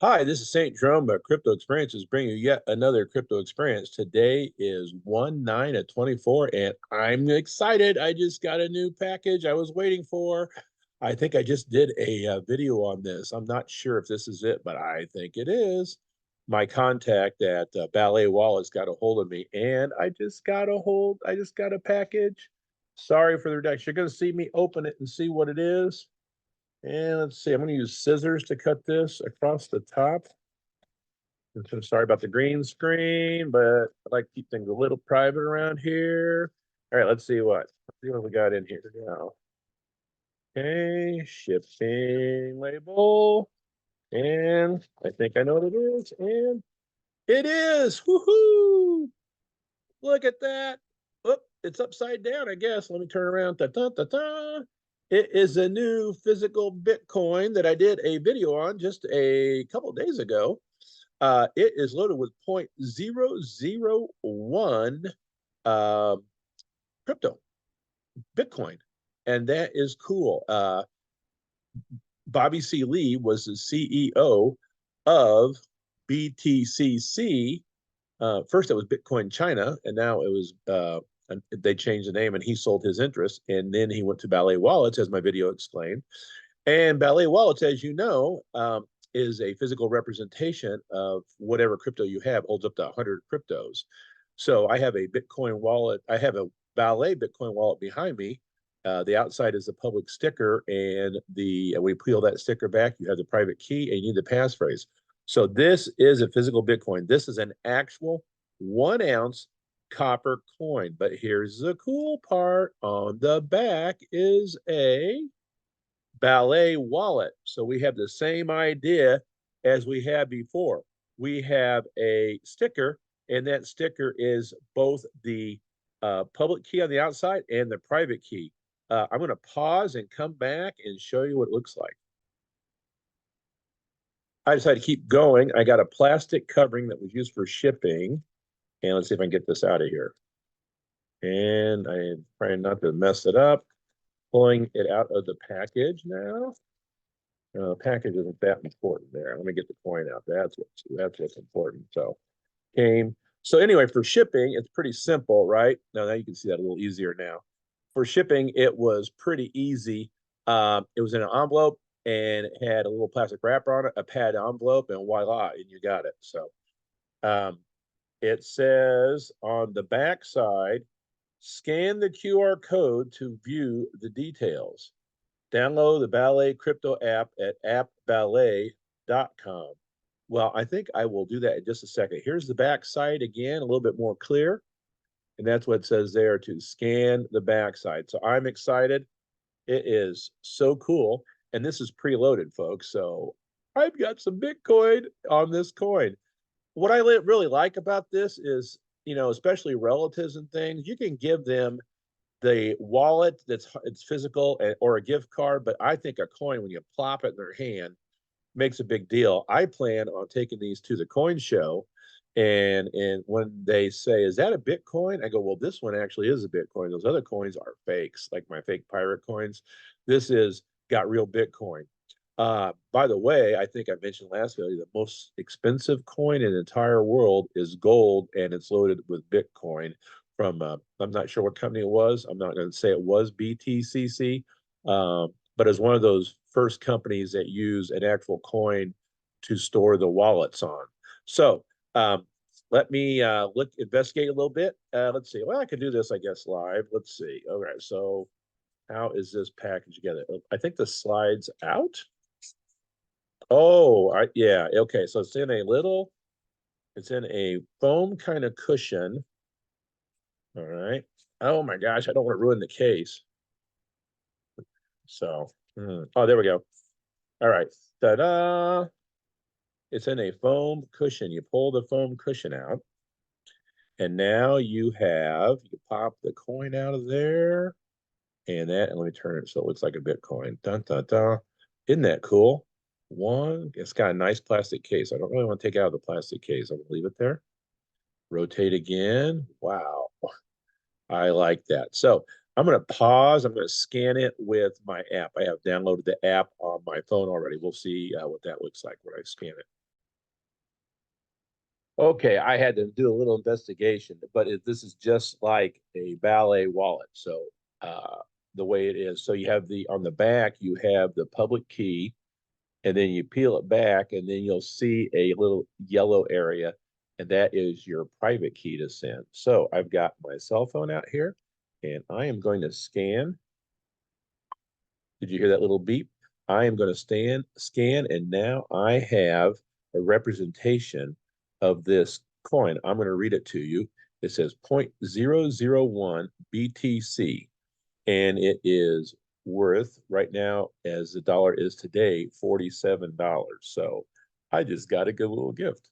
Hi, this is Saintjerome of Crypto Experiences bringing you yet another crypto experience. Today is 1/9 of 24, and I'm excited. I just got a new package I was waiting for. I think I just did a video on this. I'm not sure if this is it, but I think it is. My contact at Ballet Wallet's got a hold of me, and I just got a package. Sorry for the reduction. You're going to see me open it and see what it is. And let's see, I'm going to use scissors to cut this across the top. I'm so sorry about the green screen, but I like to keep things a little private around here. All right, let's see what we got in here now. Okay, shipping label. And I think I know what it is. And it is. Woohoo! Look at that. Oh, it's upside down, I guess. Let me turn around. Ta -ta -ta -ta. It is a new physical Bitcoin that I did a video on just a couple days ago. It is loaded with 0.001 uh, crypto Bitcoin, and that is cool. Bobby C. Lee was the CEO of BTCC. First, it was Bitcoin China, and now it was they changed the name, and he sold his interest, and then he went to Ballet Wallets, as my video explained. And Ballet Wallets, as you know, is a physical representation of whatever crypto you have, holds up to 100 cryptos. So I have a Bitcoin wallet. I have a Ballet Bitcoin wallet behind me. The outside is a public sticker, and we peel that sticker back. You have the private key, and you need the passphrase. So this is a physical Bitcoin. This is an actual 1 ounce copper coin. But here's the cool part: on the back is a Ballet Wallet. So we have the same idea as we had before. We have a sticker, and that sticker is both the public key on the outside and the private key. I'm going to pause and come back and show you what it looks like. I decided to keep going. I got a plastic covering that was used for shipping. And let's see if I can get this out of here. And I'm trying not to mess it up. Pulling it out of the package now. Package isn't that important there. Let me get the coin out. That's what's important. So came. So anyway, for shipping, it's pretty simple, right? Now you can see that a little easier now. For shipping, it was pretty easy. It was in an envelope and it had a little plastic wrapper on it, a pad envelope, and voila, and you got it. So um, it says on the back side, scan the QR code to view the details. Download the Ballet crypto app at appballet.com. Well, I think I will do that in just a second. Here's the back side again, a little bit more clear. And that's what it says there, to scan the backside. So I'm excited. It is so cool. And this is preloaded, folks. So I've got some Bitcoin on this coin. What I really like about this is, especially relatives and things, you can give them the wallet it's physical, or a gift card, but I think a coin, when you plop it in their hand, makes a big deal. I plan on taking these to the coin show, and when they say, is that a Bitcoin, I go, well, this one actually is a Bitcoin. Those other coins are fakes, like my fake pirate coins. This is got real Bitcoin. By the way, I think I mentioned last video, the most expensive coin in the entire world is gold, and it's loaded with Bitcoin from, I'm not sure what company it was. I'm not going to say it was BTCC, but it's one of those first companies that use an actual coin to store the wallets on. So let me investigate a little bit. Let's see. Well, I could do this, I guess, live. Let's see. All right. So how is this packaged together? I think the slide's out. Oh, yeah. Okay. So it's in a foam kind of cushion. All right. Oh my gosh, I don't want to ruin the case. So, oh, there we go. All right. Ta-da. It's in a foam cushion. You pull the foam cushion out, and now you pop the coin out of there, and let me turn it so it looks like a Bitcoin. Dun, dun, dun. Isn't that cool? It's got a nice plastic case. I don't really want to take out the plastic case. I'm going to leave it there. Rotate again. Wow. I like that. So I'm going to pause. I'm going to scan it with my app. I have downloaded the app on my phone already. We'll see what that looks like when I scan it. Okay, I had to do a little investigation, but this is just like a Ballet Wallet. So uh, the way it is, so you have the on the back, you have the public key, and then you peel it back, and then you'll see a little yellow area, and that is your private key to send. So I've got my cell phone out here, and I am going to scan. Did you hear that little beep? I am going to scan, and now I have a representation of this coin. I'm going to read it to you. It says 0.001 BTC, and it is worth right now, as the dollar is today, $47. So I just got a good little gift.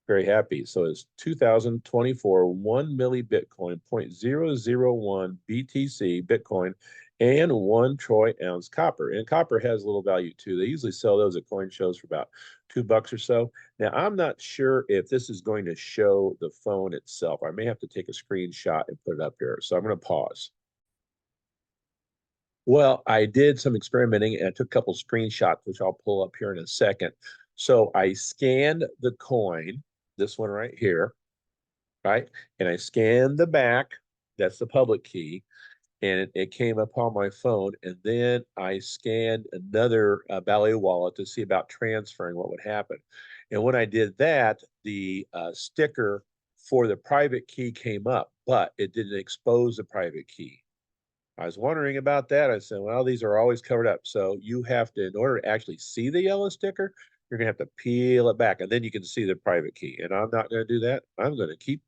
Very happy. So it's 2024 1 milli Bitcoin, 0.001 BTC Bitcoin, and 1 troy ounce copper. And copper has a little value too. They usually sell those at coin shows for about $2 or so. Now, I'm not sure if this is going to show the phone itself. I may have to take a screenshot and put it up here. So I'm going to pause. Well, I did some experimenting and I took a couple screenshots, which I'll pull up here in a second. So I scanned the coin, this one right here, right? And I scanned the back, that's the public key, and it came up on my phone. And then I scanned another Ballet wallet to see about transferring what would happen. And when I did that, the sticker for the private key came up, but it didn't expose the private key. I was wondering about that. I said, well, these are always covered up. So you have to, in order to actually see the yellow sticker, you're going to have to peel it back and then you can see the private key. And I'm not going to do that. I'm going to keep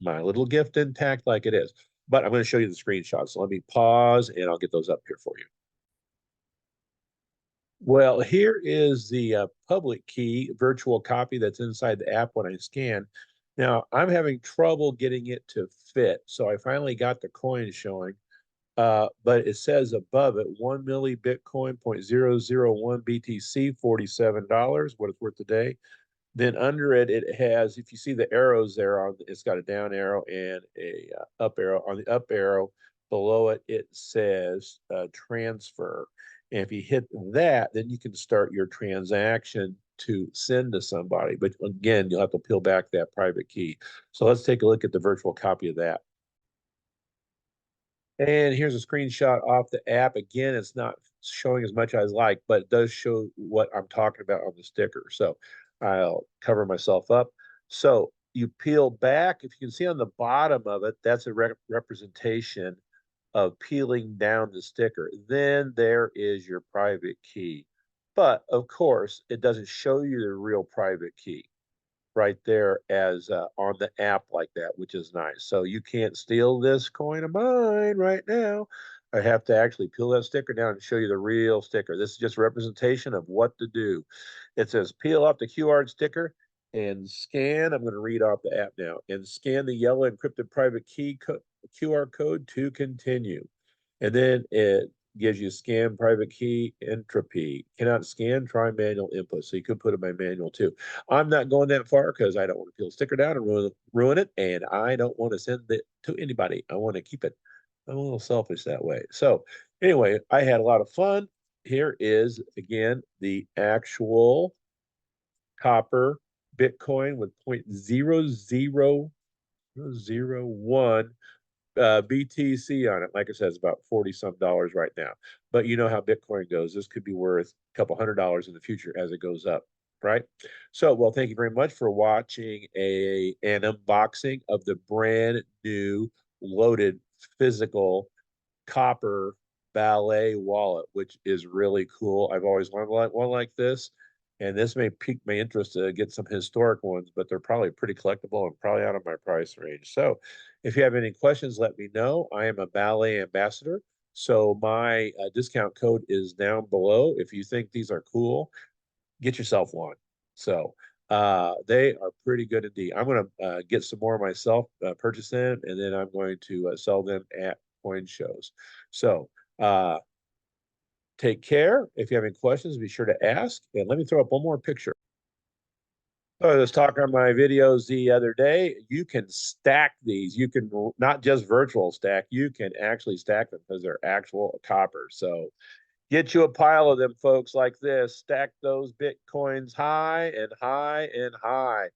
my little gift intact like it is. But I'm going to show you the screenshots. So let me pause and I'll get those up here for you. Well, here is the public key virtual copy that's inside the app when I scan. Now, I'm having trouble getting it to fit. So I finally got the coin showing. But it says above it 1 milli Bitcoin, 0.001 BTC, $47, what it's worth today. Then under it, it has, if you see the arrows there, it's got a down arrow and a up arrow. On the up arrow below it, it says transfer. And if you hit that, then you can start your transaction to send to somebody. But again, you'll have to peel back that private key. So let's take a look at the virtual copy of that. And here's a screenshot off the app. Again, it's not showing as much as I like, but it does show what I'm talking about on the sticker. So I'll cover myself up. So you peel back. If you can see on the bottom of it, that's a representation of peeling down the sticker. Then there is your private key. But of course, it doesn't show you the real private key right there as on the app like that, which is nice. So you can't steal this coin of mine right now. I have to actually peel that sticker down and show you the real sticker. This is just representation of what to do. It says peel off the QR sticker and scan. I'm going to read off the app now and scan the yellow encrypted private key QR code to continue. And then it gives you scan private key entropy. Cannot scan, try manual input. So you could put in my manual too. I'm not going that far because I don't want to peel the sticker down and ruin it. And I don't want to send it to anybody. I want to keep it. I'm a little selfish that way. So anyway, I had a lot of fun. Here is again the actual copper Bitcoin with 0.0001 BTC on it. Like I said, it's about 40 some dollars right now. But you know how Bitcoin goes. This could be worth a couple $100 in the future as it goes up, right? So, well, thank you very much for watching an unboxing of the brand new loaded physical copper Ballet wallet, which is really cool. I've always wanted one like this. And this may pique my interest to get some historic ones, but they're probably pretty collectible and probably out of my price range. So if you have any questions, let me know. I am a Ballet ambassador. So my discount code is down below. If you think these are cool, get yourself one. So they are pretty good indeed. I'm going to get some more myself, purchase them, and then I'm going to sell them at coin shows. So uh, take care. If you have any questions, be sure to ask. And let me throw up one more picture. So I was talking on my videos the other day. You can stack these. You can not just virtual stack, you can actually stack them because they're actual copper. So get you a pile of them, folks, like this. Stack those Bitcoins high and high and high.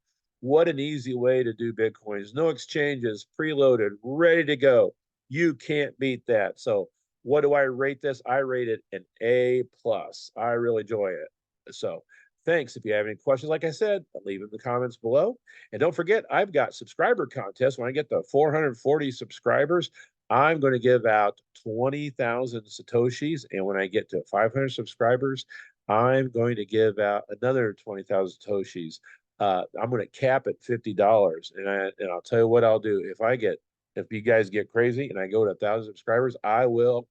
What an easy way to do Bitcoins. No exchanges, preloaded, ready to go. You can't beat that. So what do I rate this? I rate it an A plus. I really enjoy it. So thanks. If you have any questions, like I said, leave them in the comments below. And don't forget, I've got subscriber contests. When I get to 440 subscribers, I'm going to give out 20,000 Satoshis. And when I get to 500 subscribers, I'm going to give out another 20,000 Satoshis. I'm going to cap at $50. And I'll tell you what I'll do. If you guys get crazy and I go to 1,000 subscribers, I will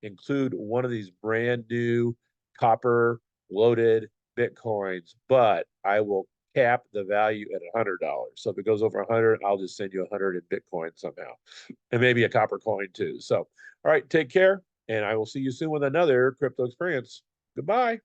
include one of these brand new copper loaded Bitcoins, but I will cap the value at $100. So if it goes over 100, I'll just send you 100 in Bitcoin somehow, and maybe a copper coin too. So, all right, take care, and I will see you soon with another crypto experience. Goodbye.